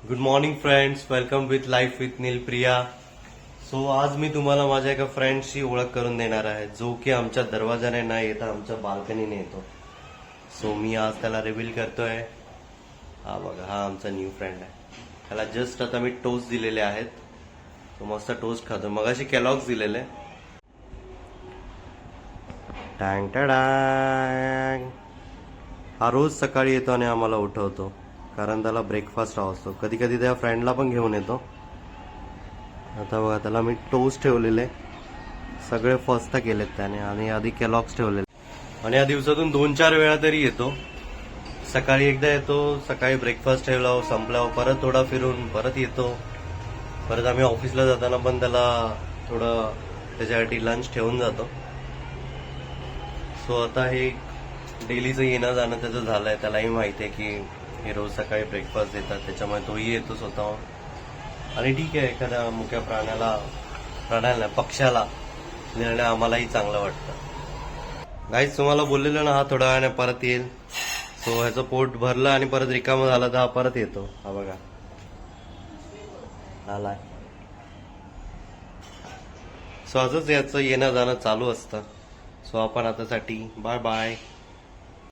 Good morning friends, welcome with life with Neelpriya. So आज मी तुम्हाला माझ्या एका फ्रेंडशी ओळख करून देणार आहे, जो की आमच्या दरवाजाने न येता आमच्या बाल्कनीने येतो. सो मी आज त्याला रिव्हील करतोय. हा बघा, हा आमचा न्यू फ्रेंड आहे. त्याला जस्ट आता मी टोस्ट दिलेले आहेत. तो मस्त टोस्ट खातो. मगाशी केलॉग्स दिलेले. टँग टँग. हा रोज सकाळी येतो आणि आम्हाला उठवतो, कारण त्याला ब्रेकफास्ट हवा असतो. कधी कधी त्या फ्रेंडला पण घेऊन येतो. आता बघा, त्याला मी टोस्ट ठेवलेले, सगळे फस्ता केलेत त्याने, आणि आधी केलॉग्स ठेवलेले. आणि या दिवसातून 2-4 वेळा तरी येतो. सकाळी एकदा येतो, सकाळी ब्रेकफास्ट ठेवला संपल्यावर परत थोडा फिरून परत येतो. परत आम्ही ऑफिसला जाताना पण त्याला थोडं त्याच्यासाठी लंच ठेवून जातो. सो आता हे डेलीचं येणं जाणं त्याचं झालंय. त्यालाही माहिती आहे की हे रोज सकाळी ब्रेकफास्ट देतात, त्याच्यामुळे तोही येतो स्वतःहून. आणि ठीक आहे, एखाद्या मुक्या प्राण्याला पक्ष्याला नेणं आम्हालाही चांगलं वाटतं. गाईज, तुम्हाला बोललेलं ना, हा थोड्या वेळाने परत येईल. सो ह्याचं पोट भरलं आणि परत रिकामं झालं तर हा परत येतो. हा बघा, आलाय. सो असंच याचं येणं जाणं चालू असतं. सो आपण आतासाठी बाय बाय.